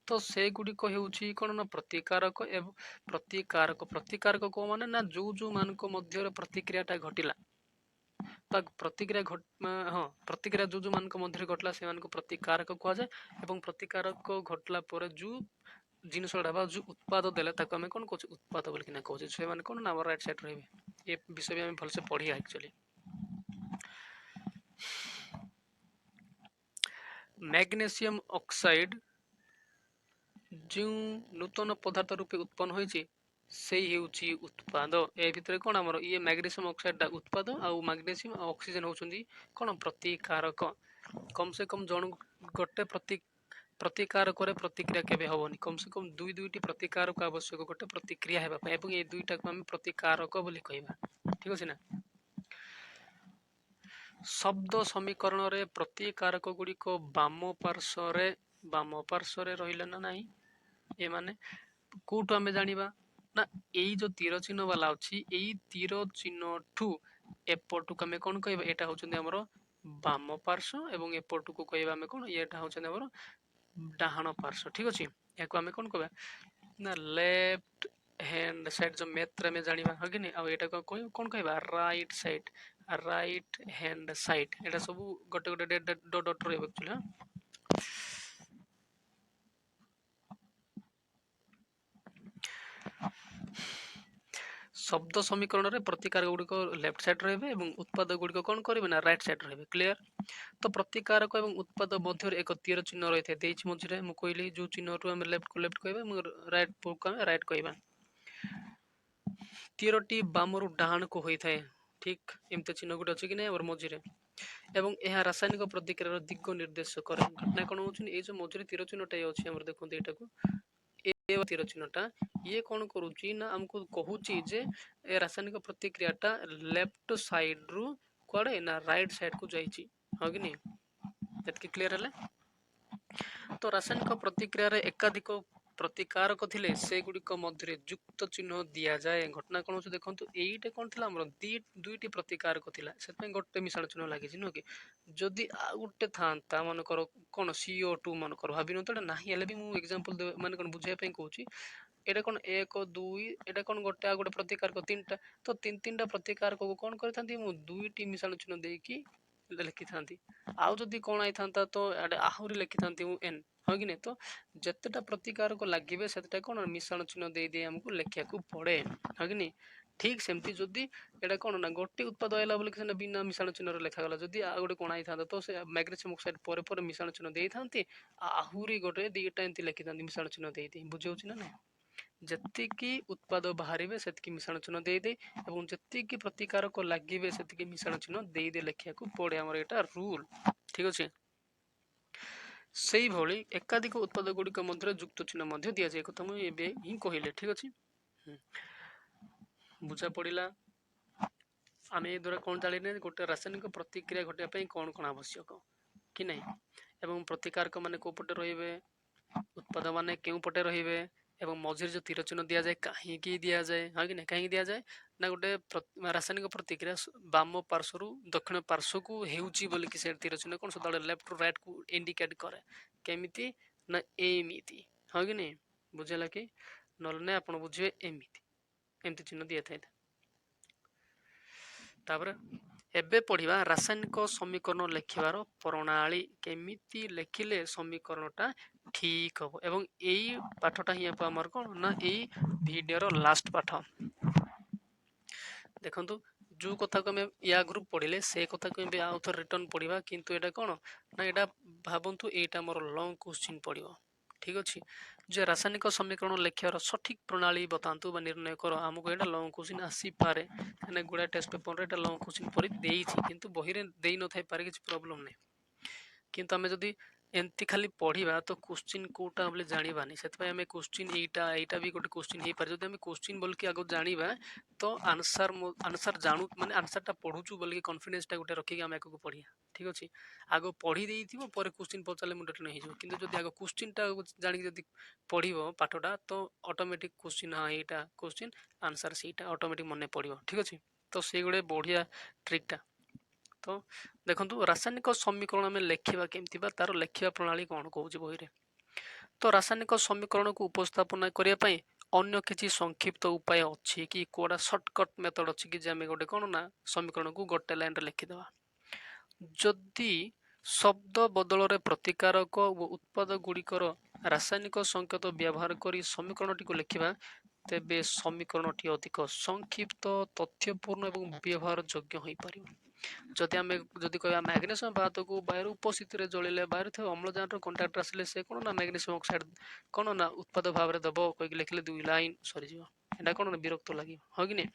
A: ତ ସେଗୁଡ଼ିକ ହେଉଛି କ'ଣ ନା ପ୍ରତିକାରକ ଏବଂ ପ୍ରତିକାରକ କୋଉ ମାନେ ନା ଯୋଉ ମାନଙ୍କ ମଧ୍ୟରେ ପ୍ରତିକ୍ରିୟାଟା ଘଟିଲା ବା ପ୍ରତିକ୍ରିୟା ଯୋଉ ମାନଙ୍କ ମଧ୍ୟରେ ଘଟିଲା ସେମାନଙ୍କୁ ପ୍ରତିକାରକ କୁହାଯାଏ ଏବଂ ପ୍ରତିକାରକ ଘଟିଲା ପରେ ଯୋଉ ଜିନିଷଟା ବା ଯୋଉ ଉତ୍ପାଦ ଦେଲେ ତାକୁ ଆମେ କ'ଣ କହୁଛେ ଉତ୍ପାଦ ବୋଲିକିନା କହୁଛେ। ସେମାନେ କ'ଣ ନା ଆମର ରାଇଟ୍ ସାଇଡ୍ ରହିବେ। ଏ ବିଷୟ ବି ଆମେ ଭଲସେ ପଢିବା ଆକ୍ଚୁଆଲି। ମ୍ୟାଗ୍ନେସିୟମ ଅକ୍ସାଇଡ ଯେଉଁ ନୂତନ ପଦାର୍ଥ ରୂପେ ଉତ୍ପନ୍ନ ହୋଇଛି ସେଇ ହେଉଛି ଉତ୍ପାଦ। ଏ ଭିତରେ କ'ଣ ଆମର ଇଏ ମ୍ୟାଗ୍ନେସିୟମ ଅକ୍ସାଇଡଟା ଉତ୍ପାଦ ଆଉ ମ୍ୟାଗ୍ନେସିୟମ ଆଉ ଅକ୍ସିଜେନ ହେଉଛନ୍ତି କ'ଣ ପ୍ରତିକାରକ। କମ ସେ କମ ଗୋଟେ ପ୍ରତିକାରକରେ ପ୍ରତିକ୍ରିୟା କେବେ ହବନି। କମ ସେ କମ ଦୁଇଟି ପ୍ରତିକାରକ ଆବଶ୍ୟକ ଗୋଟେ ପ୍ରତିକ୍ରିୟା ହେବା ପାଇଁ ଏବଂ এই ଦୁଇଟାକୁ ଆମେ ପ୍ରତିକାରକ ବୋଲି କହିବା। ଠିକ ଅଛି ନା। ଶବ୍ଦ ସମୀକରଣରେ ପ୍ରତିକାରକ ଗୁଡ଼ିକ ବାମ ପାର୍ଶ୍ୱରେ ରହିଲେ ନା ନାହିଁ ଏମାନେ କୋଉଠୁ ଆମେ ଜାଣିବା ନା ଏଇ ଯୋଉ ତୀର ଚିହ୍ନ ବାଲା ଅଛି ଏଇ ତୀର ଚିହ୍ନଠୁ ଏପଟକୁ ଆମେ କ'ଣ କହିବା ଏଇଟା ହଉଛନ୍ତି ଆମର ବାମ ପାର୍ଶ୍ୱ ଏବଂ ଏପଟକୁ କହିବା ଆମେ କ'ଣ ଏଇଟା ହଉଛନ୍ତି ଆମର ଡାହାଣ ପାର୍ଶ୍ୱ। ଠିକ ଅଛି। ଏହାକୁ ଆମେ କ'ଣ କହିବା ନା ଲେଫ୍ଟ ହ୍ୟାଣ୍ଡ ସାଇଡ ଯୋଉ ମ୍ୟାଥରେ ଆମେ ଜାଣିବା ହଁ କି ଆଉ ଏଇଟା କ'ଣ କହିବା ରାଇଟ ହ୍ୟାଣ୍ଡ ସାଇଡ। ଏଇଟା ସବୁ ଗୋଟେ ଡଟ୍ ରହିବ ଆକ୍ଚୁଆଲି। ଶବ୍ଦ ସମୀକରଣରେ ପ୍ରତିକାରକ ଗୁଡ଼ିକ ଲେଫ୍ଟ ସାଇଡ୍ ରହିବେ ଏବଂ ଉତ୍ପାଦ ଗୁଡ଼ିକ କ'ଣ କରିବେ ନା ରାଇଟ୍ ସାଇଡ୍ ରହିବେ। କ୍ଲିୟର। ତ ପ୍ରତିକାରକ ଏବଂ ଉତ୍ପାଦ ମଧ୍ୟରେ ଏକ ତୀର ଚିହ୍ନ ରହିଥାଏ ଦେଇଛି ମଝିରେ। ମୁଁ କହିଲି ଯୋଉ ଚିହ୍ନରୁ ଆମେ ଲେଫ୍ଟକୁ ଲେଫ୍ଟ କହିବା ଏବଂ ରାଇଟକୁ ଆମେ ରାଇଟ୍ କହିବା। ତୀରଟି ବାମରୁ ଡାହାଣକୁ ହୋଇଥାଏ। ଠିକ ଏମିତି ଚିହ୍ନ ଗୋଟେ ଅଛି କି ନାହିଁ ଆମର ମଝିରେ ଏବଂ ଏହା ରାସାୟନିକ ପ୍ରତିକ୍ରିୟାର ଦିଗ ନିର୍ଦ୍ଦେଶ କରେ। ଘଟଣା କ'ଣ ହଉଛି ଏଇ ଯୋଉ ମଝିରେ ତୀର ଚିହ୍ନଟା ଅଛି ଆମର ଦେଖନ୍ତୁ ଏଇଟାକୁ ତୀର ଚିହ୍ନଟା ଇଏ କ'ଣ କରୁଛି ନା ଆମକୁ କହୁଛି ଯେ ଏ ରାସାୟନିକ ପ୍ରତିକ୍ରିୟାଟା ଲେଫ୍ଟ ସାଇଡରୁ କୁଆଡେ ନା ରାଇଟ୍ ସାଇଡକୁ ଯାଇଛି ହଁ କି ନାହିଁ। ଏତିକି କ୍ଲିୟର ହେଲେ। ତ ରାସାୟନିକ ପ୍ରତିକ୍ରିୟାରେ ଏକାଧିକ ପ୍ରତିକାରକ ଥିଲେ ସେଗୁଡ଼ିକ ମଧ୍ୟରେ ଯୁକ୍ତ ଚିହ୍ନ ଦିଆଯାଏ। ଘଟଣା କ'ଣ ହଉଛି ଦେଖନ୍ତୁ ଏଇଟା କ'ଣ ଥିଲା ଆମର ଦୁଇଟି ପ୍ରତିକାରକ ଥିଲା ସେଥିପାଇଁ ଗୋଟେ ମିଶାଣ ଚିହ୍ନ ଲାଗିଛି ନୁହଁ କି। ଯଦି ଆଉ ଗୋଟେ ଥାନ୍ତା ମନେକର କ'ଣ CO2 ମନେକର ଭାବିନିଅନ୍ତୁ ଏଇଟା ନାହିଁ ହେଲେ ବି ମୁଁ ଏକ୍ସାମ୍ପଲ ମାନେ କ'ଣ ବୁଝେଇବା ପାଇଁ କହୁଛି। ଏଇଟା କ'ଣ 1 2 ଏଇଟା କ'ଣ ଗୋଟେ ଆଉ ଗୋଟେ ପ୍ରତିକାରକ ତିନିଟା ତ ତିନିଟା ପ୍ରତିକାରକକୁ କ'ଣ କରିଥାନ୍ତି ମୁଁ ଦୁଇଟି ମିଶାଣ ଚିହ୍ନ ଦେଇକି ଲେଖିଥାନ୍ତି। ଆଉ ଯଦି କ'ଣ ହେଇଥାନ୍ତା ତ ଆହୁରି ଲେଖିଥାନ୍ତି ମୁଁ n ହଁ କି ନାହିଁ। ତ ଯେତେଟା ପ୍ରତିକାରକ ଲାଗିବେ ସେତେଟା କ'ଣ ମିଶାଣ ଚିହ୍ନ ଦେଇ ଆମକୁ ଲେଖିବାକୁ ପଡେ ହଁ କି ନାହିଁ। ଠିକ ସେମିତି ଯଦି ଏଇଟା କ'ଣ ନା ଗୋଟେ ଉତ୍ପାଦ ହେଲା ବୋଲି ସେଟା ବିନା ମିଶାଣ ଚିହ୍ନରେ ଲେଖାଗଲା ଯଦି ଆଉ ଗୋଟେ କ'ଣ ହେଇଥାନ୍ତା ତ ସେ ମ୍ୟାଗ୍ନେସିୟମ ଅକ୍ସାଇଡ ପରେ ମିଶାଣ ଚିହ୍ନ ଦେଇଥାନ୍ତି ଆହୁରି ଗୋଟେ ଦିଟା ଏମିତି ଲେଖିଥାନ୍ତି ମିଶାଣ ଚିହ୍ନ ଦେଇ ବୁଝାଉଛି ନା ନାଇଁ। ଯେତିକି ଉତ୍ପାଦ ବାହାରିବେ ସେତିକି ମିଶାଣ ଚିହ୍ନ ଦେଇ ଏବଂ ଯେତିକି ପ୍ରତିକାରକ ଲାଗିବେ ସେତିକି ମିଶାଣ ଚିହ୍ନ ଦେଇ ଲେଖିବାକୁ ପଡେ ଆମର ଏଇଟା ରୁଲ। ଠିକ ଅଛି। ସେଇଭଳି ଏକାଧିକ ଉତ୍ପାଦ ଗୁଡ଼ିକ ମଧ୍ୟରେ ଯୁକ୍ତ ଚିହ୍ନ ମଧ୍ୟ ଦିଆଯାଏ। କଥା ମୁଁ ଏବେ ହିଁ କହିଲେ। ଠିକ ଅଛି। ବୁଝା ପଡ଼ିଲା। ଆମେ ଏ ଦ୍ୱାରା କ'ଣ ଜାଣିଲେ ଗୋଟେ ରାସାୟନିକ ପ୍ରତିକ୍ରିୟା ଘଟିବା ପାଇଁ କ'ଣ କ'ଣ ଆବଶ୍ୟକ କି ନାହିଁ ଏବଂ ପ୍ରତିକାରକ ମାନେ କୋଉ ପଟେ ରହିବେ ଉତ୍ପାଦ ମାନେ କେଉଁ ପଟେ ରହିବେ ଏବଂ ମଝିରେ ଯୋଉ ତୀର ଚିହ୍ନ ଦିଆଯାଏ କାହିଁକି ଦିଆଯାଏ ହଁ କି ନାହିଁ। କାହିଁକି ଦିଆଯାଏ ନା ଗୋଟେ ରାସାୟନିକ ପ୍ରତିକ୍ରିୟା ବାମ ପାର୍ଶ୍ୱରୁ ଦକ୍ଷିଣ ପାର୍ଶ୍ୱକୁ ହେଉଛି ବୋଲିକି ସେ ତୀର ଚିହ୍ନ କ'ଣ ସଦାବେଳେ ଲେଫ୍ଟ ରୁ ରାଇଟ୍ କୁ ଇଣ୍ଡିକେଟ କରେ। କେମିତି ନା ଏମିତି ହଁ କି ନାହିଁ। ବୁଝିଲା କି ନହେଲେ ନାଇଁ ଆପଣ ବୁଝିବେ ଏମିତି ଚିହ୍ନ ଦିଆଥାଏ। ତାପରେ ଏବେ ପଢିବା ରାସାୟନିକ ସମୀକରଣ ଲେଖିବାର ପ୍ରଣାଳୀ କେମିତି ଲେଖିଲେ ସମୀକରଣଟା ଠିକ ହବ ଏବଂ ଏଇ ପାଠଟା ହିଁ ହେବ ଆମର କ'ଣ ନା ଏଇ ଭିଡିଓର ଲାଷ୍ଟ ପାଠ। ଦେଖନ୍ତୁ ଯୋଉ କଥାକୁ ଆମେ ୟା ଗ୍ରୁପ ପଢିଲେ ସେ କଥାକୁ ଏବେ ଆଉ ଥରେ ରିଟର୍ନ ପଢିବା କିନ୍ତୁ ଏଇଟା କ'ଣ ନା ଏଇଟା ଭାବନ୍ତୁ ଏଇଟା ଆମର ଲଙ୍ଗ କ୍ୱେଶ୍ଚିନ୍ ପଡିବ। ଠିକ ଅଛି। ଯେ ରାସାୟନିକ ସମୀକରଣ ଲେଖିବାର ସଠିକ ପ୍ରଣାଳୀ ବତାନ୍ତୁ ବା ନିର୍ଣ୍ଣୟ କର। ଆମକୁ ଏଇଟା ଲଙ୍ଗ କ୍ୱେଶ୍ଚିନ୍ ଆସିପାରେ କାହିଁକିନା ଗୁଡାଏ ଟେଷ୍ଟ ପେପରରେ ଏଇଟା ଲଙ୍ଗ କ୍ୱେଶ୍ଚିନ୍ ପରି ଦେଇଛି କିନ୍ତୁ ବହିରେ ଦେଇ ନଥାଇ ପାରେ କିଛି ପ୍ରୋବ୍ଲେମ ନାହିଁ। କିନ୍ତୁ ଆମେ ଯଦି ଏମିତି ଖାଲି ପଢିବା ତ କ୍ୱେଶ୍ଚିନ୍ କୋଉଟା ବୋଲି ଜାଣିବାନି। ସେଥିପାଇଁ ଆମେ କ୍ୱେଶ୍ଚିନ୍ ଏଇଟା ବି ଗୋଟେ କ୍ୱେଶ୍ଚିନ୍ ହେଇପାରେ। ଯଦି ଆମେ କ୍ୱେଶ୍ଚିନ୍ ବୋଲିକି ଆଗ ଜାଣିବା ତ ଆନ୍ସର ଜାଣୁ ମାନେ ଆନ୍ସରଟା ପଢୁଛୁ ବୋଲିକି କନଫିଡେନ୍ସଟା ଗୋଟେ ରଖିକି ଆମେ ଆଗକୁ ପଢିବା। ଠିକ ଅଛି। ଆଗ ପଢି ଦେଇଥିବ ପରେ କ୍ୱେଶ୍ଚିନ୍ ପଚାରିଲେ ମୁଣ୍ଡ ଟେନ୍ ହେଇଯିବ କିନ୍ତୁ ଯଦି ଆଗ କ୍ୱେଶ୍ଚିନ୍ଟା ଜାଣିକି ଯଦି ପଢିବ ପାଠଟା ତ ଅଟୋମେଟିକ କ୍ୱେଶ୍ଚିନ୍ ହଁ ଏଇଟା କ୍ୱେଶ୍ଚିନ୍ ଆନ୍ସର ସେଇଟା ଅଟୋମେଟିକ ମନେ ପଡିବ। ଠିକ ଅଛି। तो से गोटे बढ़िया ट्रिकटा। तो देखो रासायनिक समीकरण आम लेखा केमती तार लेखा प्रणाली कौन कौन बही रे। तो रासायनिक समीकरण को उपस्थापन करने अन्य किसी संक्षिप्त उपाय अच्छी कि कोड़ा सर्टकट मेथड अच्छी कि आम गोटे कौन ना समीकरण को गोटे लाइन रे लिखिदेवा। जदि शब्द बदल प्रतिकारक व उत्पाद गुड़िकर रासायनिक संकेत व्यवहार कर समीकरण टी लिखा तेबे समीकरण टी अधिक संक्षिप्त तथ्यपूर्ण और व्यवहार योग्य हो पार। जदि आम जदि कह मैग्नेशियम बात को बाहर उपस्थित जलिले बाहर थे अम्लजान कंटाक्ट आसिले से कौन ना मैग्नेशियम ऑक्साइड कौन ना उत्पाद भाव में दब कहीं लिखिले 2 लाइन सरीज एटा कौन ना विरक्त लगे हाँ कि नहीं।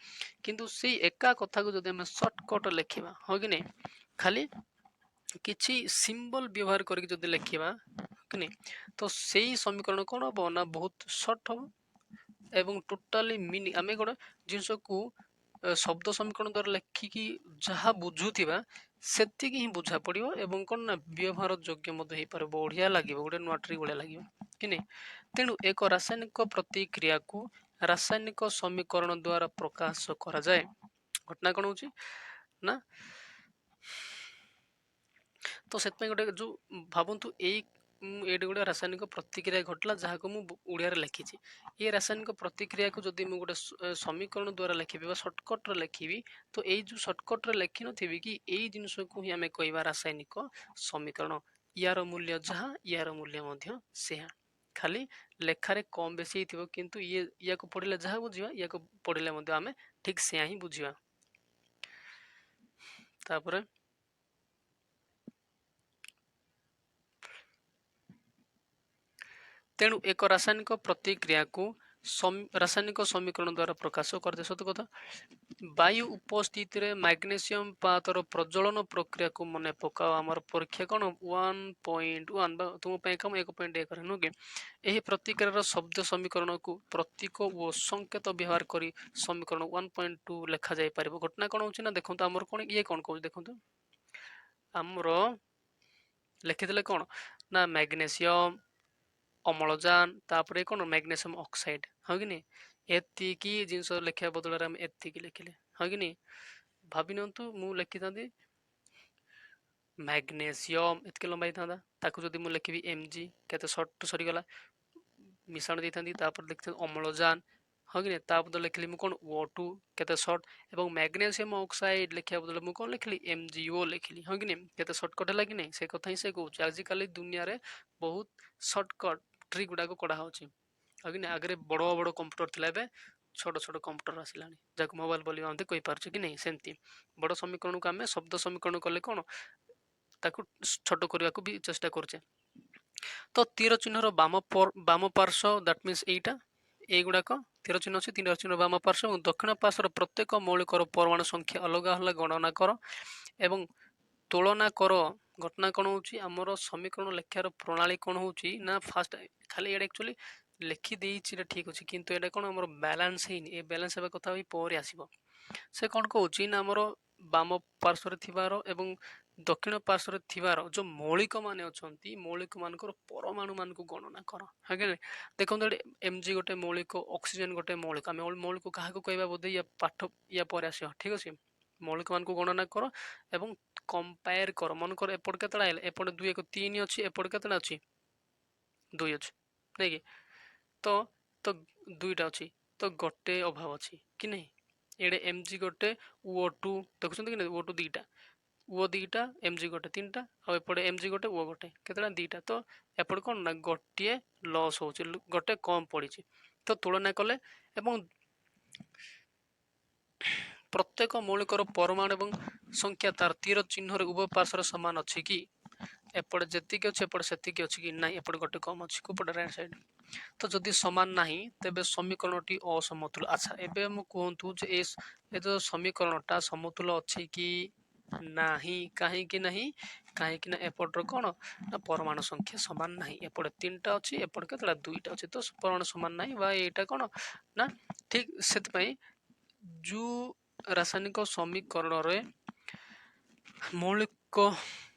A: किंतु से एका कथा को जब सर्टकट लिखा हाँ कि नहीं खाली किसी सिंबल व्यवहार करके जब लिखा कि नहीं तो सही समीकरण कौन हम ना बहुत सर्ट हम एवं टोटाली मीनिंग आम गोटे जिनस को शब्द समीकरण द्वारा लिखिकी जहाँ बुझुवा से ही बुझा पड़ो एवं कौन ना व्यवहार योग्य बढ़िया लगे गोटे नुआ ट्रिक भाया लगे कि नहीं। तेणु एक रासायनिक प्रतिक्रिया को रासायनिक समीकरण द्वारा प्रकाश करा जाए। घटना कौन हो ना तो से गोटे जो भावतु ये गोटे रासायनिक प्रतिक्रिया घटला जहाँ को मुझे लिखी ये रासायनिक प्रतिक्रिया को जब मुझे गोटे समीकरण द्वारा लिखी सर्टकट लिखी तो ये जो सर्टकट लिखि नी कि यही जिनस को ही आम कह रासायनिक समीकरण यार मूल्य जहाँ यार मूल्य से खाली लेखार कम बेसी किंतु ये या पढ़ले जहाँ बुझा या पढ़ले आम ठीक से ही बुझा। तापर तेणु एक रासायनिक प्रतिक्रिया को रासायनिक समीकरण द्वारा प्रकाश करते सत कथा वायु उपस्थित मैग्नेशियम पातर प्रज्वलन प्रक्रिया को मन पकाओ आमर परीक्षा कौन 1.1 तुम कम 1.1 नुह कि यही प्रतिक्रियार शब्द समीकरण को प्रतीक और संकेत व्यवहार कर समीकरण 1.2 लिखा जा पार। घटना कौन हो ना देखो आमर कौन ये कौन कह देखो आमर लिखिदे कौन ना मैग्नेशियम अम्लजान तापर कौन मैग्नेशियम ऑक्साइड हाँ कि नहीं एतिकी जिनस लिखा बदल आम एतिकी लिखिले हाँ कि नहीं। भावी नियंतु मु लिखि था मैग्नेशियम एतके लंबाई था ताकू जदि मु लिखी mg केते सर्ट सरीगला मिश्रण देता लिखते अम्लजान हाँ कि नहीं ता बदल लिखली मु कौन O2 केते सर्ट एवं मैग्नेशियम ऑक्साइड लिखा बदल मु कौन लिखली MgO लिखली हाँ कि नहीं केते सर्टकट है कि नहीं से कथा ही से कहूँ आजिकल दुनिया रे बहुत सर्टकट ट्रिक गुड़ाक कड़ा होची हाँ कि नहीं आगे बड़ बड़ कंप्यूटर थिला एबे छोट छोट कंप्यूटर आसिलानी जहाँ मोबाइल बोली आम कही पार्छ कि नहीं सेमती बड़ समीकरण को आम शब्द समीकरण कले कौन ताकू छोट करने को भी चेष्टा करछे। तो तीर चिन्हर बाम पार्श्व दैट मीन्स एटा एगुड़ाक तीर चिन्ह अच्छी तीर चिन्ह बाम पार्श्व और दक्षिण पार्श्वर प्रत्येक मौलिक परमाणु संख्या अलग अलग गणना कर एवं तुलना कर। घटना कौन हो आमर समीकरण लेखार प्रणाली कौन हो ना फास्ट खाली ये एक्चुअली लिखिदे ठीक अच्छे किंतु ये कौन आम बैलेंस है बैलेंस होगा कथा भी पर आसब से कौन कौन ना आमर बाम पार्श्वर थिबार एवं दक्षिण पार्श्वर थिबार जो मौलिक माने अच्छी मौलिक मानकर परमाणु मान को गणना कर है कि देखो mg गोटे मौलिक ऑक्सीजन गोटे मौलिक आम मौलिक क्या कहवा बोधे या पाठ या पर आस ठीक अच्छे मौलिक मान को गणना कर एवं कंपेयर कर मन कर एपट के एपटे 2 1 3 अच्छी एपट के अच्छी 2 अच्छी नहीं कि तो तो 2टा अच्छी तो गोटे अभाव अच्छी कि नहीं एडे mg गोटे O2 देखुं कि नहीं O2 2टा ओ 2टा mg गोटे 3टा और एपटे mg गोटे ओ गोटे केतटा 2टा तो एपटे कौन ना गोटे लॉस हो गोटे कम पड़ी तो तुलना कले एवं प्रत्येक मौलिकर परमाणु एवं संख्या तार तीर चिन्ह उभय पार्श्वर सामान अच्छी कि एपटे जेतिक अच्छे एपटे सेतिक अच्छी कि ना एपटे गोटे कम अच्छी कोपटे राइट साइड तो जदि समान नाही तेबे समीकरणटी असमतुल। अच्छा एबे हम कहतु जे ए जो समीकरणटा समतुल अच्छी कि नाही कहीं कि नहीं कहीं कि ना एपटर कौन ना परमाणु संख्या समान नहीं एपटे 3टा अच्छी एपटे केतला 2टा अच्छी तो परमाणु समान नहीं बा एटा कौन ना ठीक से जो रासायनिक समीकरण रे मौलिक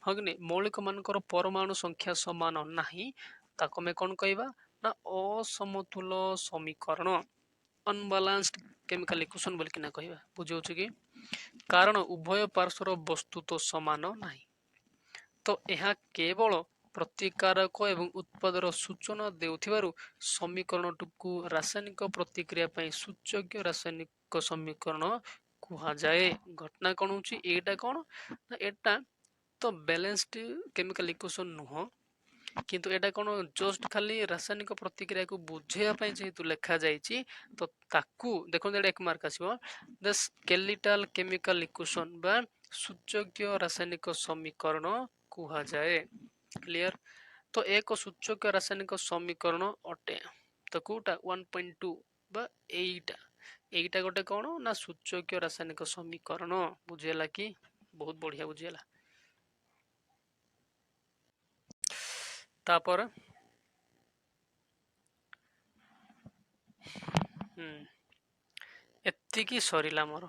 A: हाँ कि नहीं मौलिक मानकर परमाणु संख्या समान नहीं ताको में कौन कहवा ना असमतुल समीकरण ଅନବାଲାନ୍ସଡ କେମିକାଲ ଇକ୍ୱେସନ ବୋଲିକିନା କହିବା ବୁଝାଉଛି କି କାରଣ ଉଭୟ ପାର୍ଶ୍ୱର ବସ୍ତୁ ତ ସମାନ ନାହିଁ ତ ଏହା କେବଳ ପ୍ରତିକାରକ ଏବଂ ଉତ୍ପାଦର ସୂଚନା ଦେଉଥିବାରୁ ସମୀକରଣଟିକୁ ରାସାୟନିକ ପ୍ରତିକ୍ରିୟା ପାଇଁ ସୂଚକ ରାସାୟନିକ ସମୀକରଣ କୁହାଯାଏ। ଘଟଣା କ'ଣ ହେଉଛି ଏଇଟା କ'ଣ ନା ଏଇଟା ତ ବାଲାନ୍ସଡ କେମିକାଲ ଇକ୍ୱେସନ ନୁହଁ କିନ୍ତୁ ଏଇଟା କ'ଣ ଜଷ୍ଟ ଖାଲି ରାସାୟନିକ ପ୍ରତିକ୍ରିୟାକୁ ବୁଝେଇବା ପାଇଁ ଯେହେତୁ ଲେଖାଯାଇଛି ତ ତାକୁ ଦେଖନ୍ତୁ ଏଇଟା 1 ମାର୍କ ଆସିବ ଦ ସ୍କେଲିଟାଲ କେମିକାଲ ଇକ୍ୱେସନ ବା ସୂଚକୀୟ ରାସାୟନିକ ସମୀକରଣ କୁହାଯାଏ। କ୍ଲିୟର ତ ଏକ ସୂଚକ ରାସାୟନିକ ସମୀକରଣ ଅଟେ ତ କୋଉଟା 1.2 ବା ଏଇଟା ଗୋଟେ କ'ଣ ନା ସୂଚକୀୟ ରାସାୟନିକ ସମୀକରଣ ବୁଝିହେଲା କି ବହୁତ ବଢିଆ ବୁଝିହେଲା। ତାପରେ ଏତିକି ସରିଲା ମୋର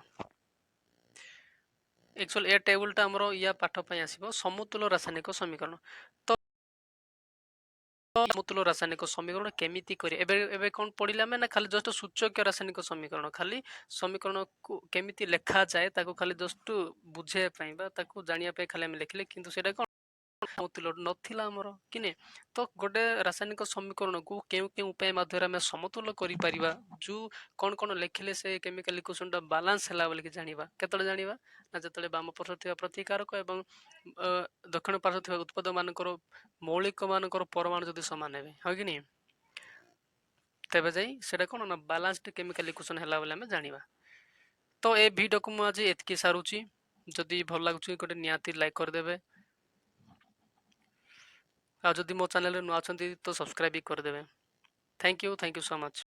A: एक्चुअल ए टेबुलटा आमर या पाठ ପାଇଁ ଆସିବ ସମତୁଲ ରାସାୟନିକ ସମୀକରଣ ତ ସମତୁଲ ରାସାୟନିକ ସମୀକରଣ କେମିତି କରି ଏବେ କ'ଣ ପଢିଲେ ଆମେ ନା ଖାଲି ଜଷ୍ଟ ସୂଚକୀୟ ରାସାୟନିକ ସମୀକରଣ ଖାଲି ସମୀକରଣକୁ କେମିତି ଲେଖାଯାଏ ତାକୁ ଖାଲି ଜଷ୍ଟ ବୁଝେଇବା ପାଇଁ ବା ତାକୁ ଜାଣିବା ପାଇଁ ଖାଲି ଆମେ ଲେଖିଲେ କିନ୍ତୁ ସେଇଟା କ'ଣ ସମତୁଲ ନଥିଲା ଆମର କି ନେ ତ ଗୋଟେ ରାସାୟନିକ ସମୀକରଣକୁ କେଉଁ କେଉଁ ଉପାୟ ମାଧ୍ୟମରେ ଆମେ ସମତୁଲ କରିପାରିବା ଯୋଉ କ'ଣ ଲେଖିଲେ ସେ କେମିକାଲ ଇକ୍ୱେସନଟା ବାଲାନ୍ସ ହେଲା ବୋଲିକି ଜାଣିବା କେତେବେଳେ ଜାଣିବା ନା ଯେତେବେଳେ ବାମ ପାର୍ଶ୍ୱରେ ଥିବା ପ୍ରତିକାରକ ଏବଂ ଦକ୍ଷିଣ ପାର୍ଶ୍ୱରେ ଥିବା ଉତ୍ପାଦ ମାନଙ୍କର ମୌଳିକ ମାନଙ୍କର ପରମାଣୁ ଯଦି ସମାନ ହେବେ ହଁ କି ନି ତେବେ ଯାଇ ସେଟା କ'ଣ ନା ବାଲାନ୍ସଡ କେମିକାଲ ଇକ୍ୱେସନ ହେଲା ବୋଲି ଆମେ ଜାଣିବା। ତ ଏ ଭିଡ଼ିଓକୁ ମୁଁ ଆଜି ଏତିକି ସାରୁଛି ଯଦି ଭଲ ଲାଗୁଛି ଗୋଟେ ନିହାତି ଲାଇକ୍ କରିଦେବେ ଆଉ ଯଦି ମୋ ଚ୍ୟାନେଲରେ ନୂଆ ଅଛନ୍ତି ତ ସବସ୍କ୍ରାଇବ ବି କରିଦେବେ। Thank you so much.